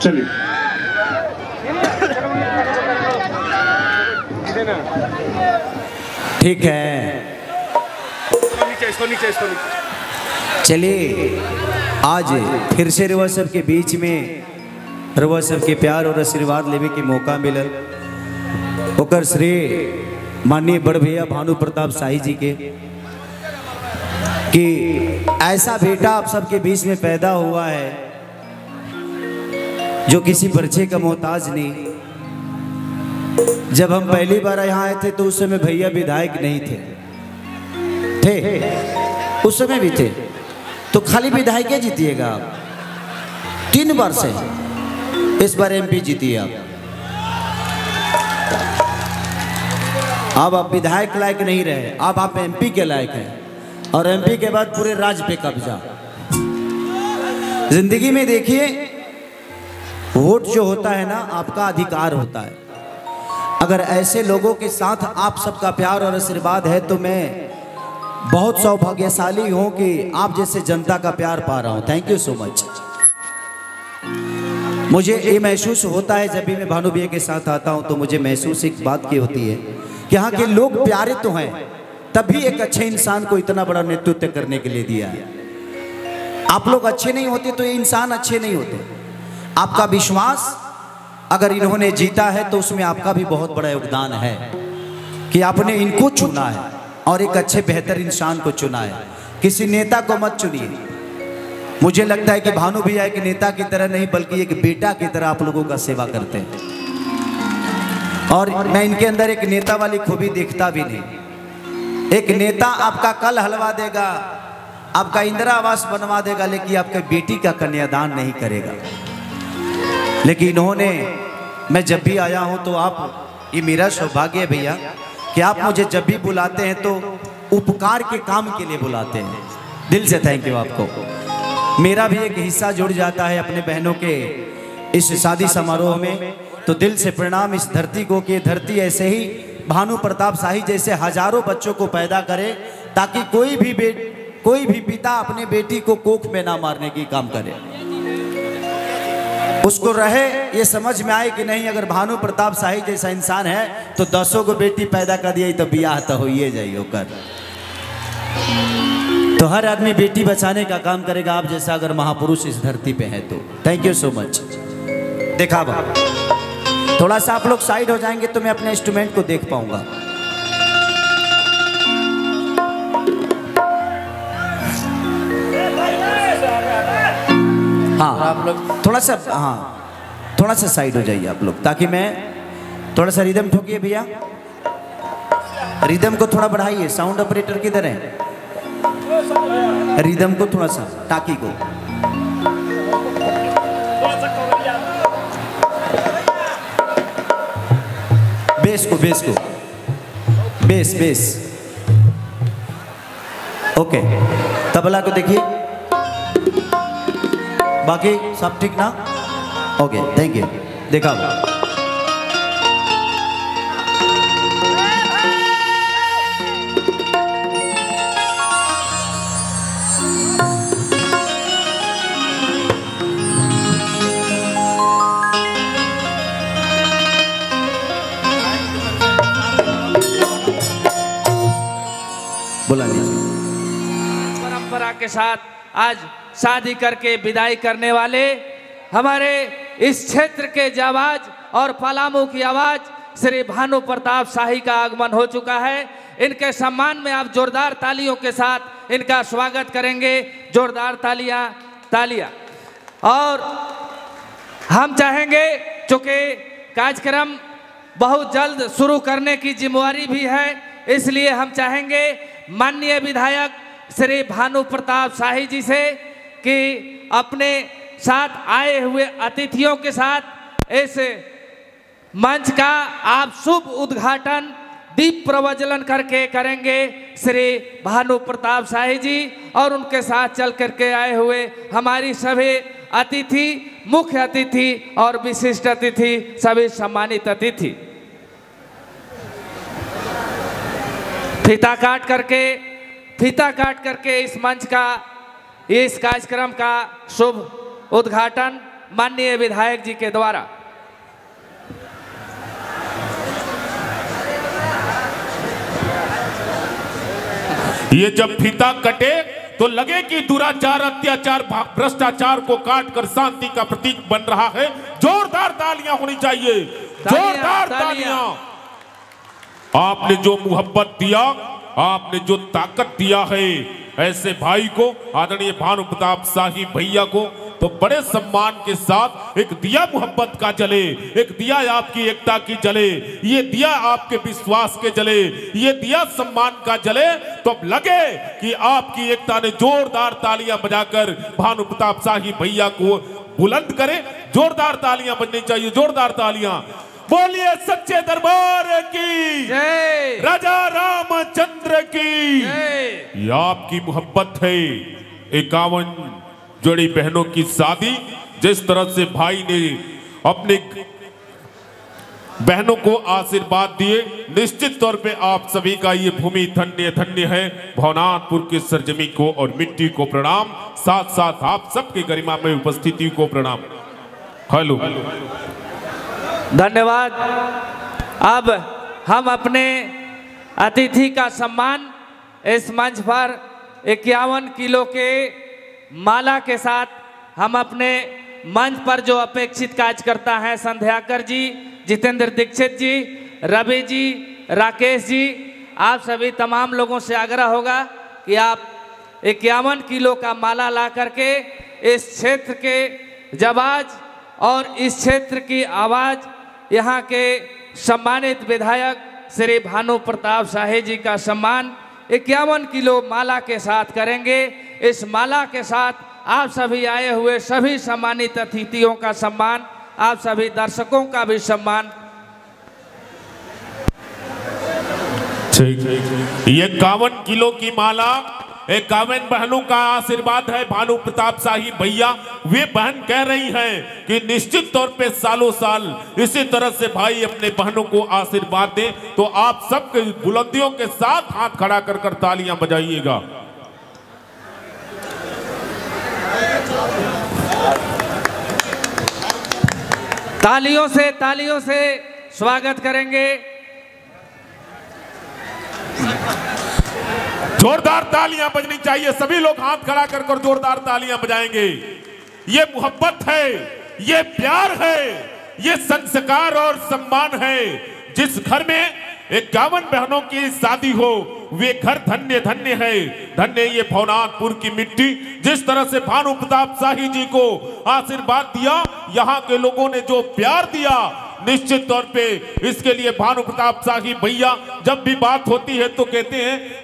चलिए ठीक है, चलिए आज फिर से रउआ सब के बीच में रउआ सब के प्यार और आशीर्वाद लेवे के मौका मिलल। ओकर श्रेय माननीय बड़ भैया भानु प्रताप शाही जी के कि ऐसा बेटा आप सबके बीच में पैदा हुआ है जो किसी परिचय का मोहताज नहीं। जब हम पहली बार यहाँ आए थे तो उस समय भैया विधायक नहीं थे उस समय भी थे, तो खाली विधायक जीतिएगा आप 3 बार से, इस बार एमपी जीतिए अब आप विधायक लायक नहीं रहे, अब आप एमपी के लायक हैं और एमपी के बाद पूरे राज्य पे कब्जा। जिंदगी में देखिए वोट जो होता है ना आपका अधिकार होता है। अगर ऐसे लोगों के साथ आप सबका प्यार और आशीर्वाद है तो मैं बहुत सौभाग्यशाली हूं कि आप जैसे जनता का प्यार पा रहा हूं। Thank you so much. मुझे ये महसूस होता है जब भी मैं भानु भैया के साथ आता हूं तो मुझे महसूस एक बात की होती है कि यहाँ के लोग प्यारे तो हैं, तभी एक अच्छे इंसान को इतना बड़ा नेतृत्व करने के लिए दिया है। आप लोग अच्छे नहीं होते तो ये इंसान अच्छे नहीं होते। आपका विश्वास अगर इन्होंने जीता है तो उसमें आपका भी बहुत बड़ा योगदान है कि आपने इनको चुना है और एक अच्छे बेहतर इंसान को चुना है। किसी नेता को मत चुनिए। मुझे लगता है कि भानु भैया एक नेता की तरह नहीं बल्कि एक बेटा की तरह आप लोगों का सेवा करते हैं और मैं इनके अंदर एक नेता वाली खूबी देखता भी नहीं। एक नेता आपका कल हलवा देगा, आपका इंदिरा आवास बनवा देगा, लेकिन आपके बेटी का कन्यादान नहीं करेगा। लेकिन इन्होंने, मैं जब भी आया हूं तो आप, ये मेरा सौभाग्य है भैया कि आप मुझे जब भी बुलाते हैं तो उपकार के काम के लिए बुलाते हैं। दिल से थैंक यू आपको। मेरा भी एक हिस्सा जुड़ जाता है अपने बहनों के इस शादी समारोह में, तो दिल से प्रणाम इस धरती को कि धरती ऐसे ही भानु प्रताप शाही जैसे हजारों बच्चों को पैदा करे ताकि कोई भी पिता अपने बेटी को कोख में ना मारने की काम करे। उसको रहे ये समझ में आए कि नहीं अगर भानु प्रताप शाही जैसा इंसान है तो 10 को बेटी पैदा कर दिया तो बियाह तो हो ही जाइए कर। तो हर आदमी बेटी बचाने का काम करेगा आप जैसा अगर महापुरुष इस धरती पे है तो। Thank you so much. देखा थोड़ा सा आप लोग साइड हो जाएंगे तो मैं अपने इंस्ट्रूमेंट को देख पाऊंगा। हाँ आप लोग थोड़ा सा, हाँ थोड़ा सा साइड हो जाइए आप लोग ताकि मैं थोड़ा सा रिदम ठोकिए भैया, रिदम को थोड़ा बढ़ाइए। साउंड ऑपरेटर किधर है? रिदम को थोड़ा सा, टाकी को बेस को बेस ओके। तबला को देखिए, बाकी सब ठीक ना? Okay thank you. देखा बोला परंपरा के साथ आज शादी करके विदाई करने वाले हमारे इस क्षेत्र के जाबाज और पलामू की आवाज श्री भानु प्रताप शाही का आगमन हो चुका है। इनके सम्मान में आप जोरदार तालियों के साथ इनका स्वागत करेंगे। जोरदार तालियां। और हम चाहेंगे, चूंकि कार्यक्रम बहुत जल्द शुरू करने की जिम्मेवारी भी है, इसलिए हम चाहेंगे माननीय विधायक श्री भानु प्रताप शाही जी से कि अपने साथ आए हुए अतिथियों के साथ इस मंच का आप शुभ उद्घाटन दीप प्रज्वलन करके करेंगे श्री भानु प्रताप शाही जी, और उनके साथ चल करके आए हुए हमारी सभी अतिथि, मुख्य अतिथि और विशिष्ट अतिथि, सभी सम्मानित अतिथि फीता काट करके इस मंच का, इस कार्यक्रम का शुभ उद्घाटन माननीय विधायक जी के द्वारा। ये जब फीता कटे तो लगे कि दुराचार, अत्याचार, भ्रष्टाचार को काटकर शांति का प्रतीक बन रहा है। जोरदार तालियां होनी चाहिए, जोरदार तालियां। आपने जो मोहब्बत दिया, आपने जो ताकत दिया है ऐसे भाई को, आदरणीय भानु प्रताप शाही भैया को, तो बड़े सम्मान के साथ एक दिया मोहब्बत का जले, एक दिया आपकी एकता की जले, ये दिया आपके विश्वास के जले, ये दिया सम्मान का जले, तो अब लगे कि आपकी एकता ने जोरदार तालियां बजाकर भानु प्रताप शाही भैया को बुलंद करे। जोरदार तालियां बजनी चाहिए, जोरदार तालियां। बोलिए सच्चे दरबार की जय, राजा रामचंद्र की जय। ये आपकी मोहब्बत है। 51 जोड़ी बहनों की शादी, जिस तरह से भाई ने अपने बहनों को आशीर्वाद दिए, निश्चित तौर पे आप सभी का ये भूमि धन्य धन्य है। भवनाथपुर के सरजमी को और मिट्टी को प्रणाम, साथ साथ आप सबके गरिमा में उपस्थिति को प्रणाम। हेलो, धन्यवाद। अब हम अपने अतिथि का सम्मान इस मंच पर 51 किलो के माला के साथ हम अपने मंच पर जो अपेक्षित कार्यकर्ता हैं, संध्याकर जी, जितेंद्र दीक्षित जी, रवि जी, राकेश जी, आप सभी तमाम लोगों से आग्रह होगा कि आप 51 किलो का माला ला करके इस क्षेत्र के जवाज और इस क्षेत्र की आवाज़ यहाँ के सम्मानित विधायक श्री भानु प्रताप शाही जी का सम्मान 51 किलो माला के साथ करेंगे। इस माला के साथ आप सभी आए हुए सभी सम्मानित अतिथियों का सम्मान, आप सभी दर्शकों का भी सम्मान। ये 51 किलो की माला 51 बहनों का आशीर्वाद है। भानु प्रताप शाही भैया, वे बहन कह रही हैं कि निश्चित तौर पे सालों साल इसी तरह से भाई अपने बहनों को आशीर्वाद दें। तो आप सबके बुलंदियों के साथ हाथ खड़ा कर कर तालियां बजाइएगा। तालियों से स्वागत करेंगे। जोरदार तालियां बजनी चाहिए, सभी लोग हाथ खड़ा कर कर जोरदार तालियां बजाएंगे। ये मोहब्बत है, ये प्यार है, ये संस्कार और सम्मान है। जिस घर में 51 बहनों की शादी हो, वे घर धन्य धन्य है। धन्य ये भवनाथपुर की मिट्टी, जिस तरह से भानु प्रताप शाही जी को आशीर्वाद दिया, यहाँ के लोगों ने जो प्यार दिया, निश्चित तौर पे इसके लिए भानु प्रताप शाही भैया जब भी बात होती है तो कहते हैं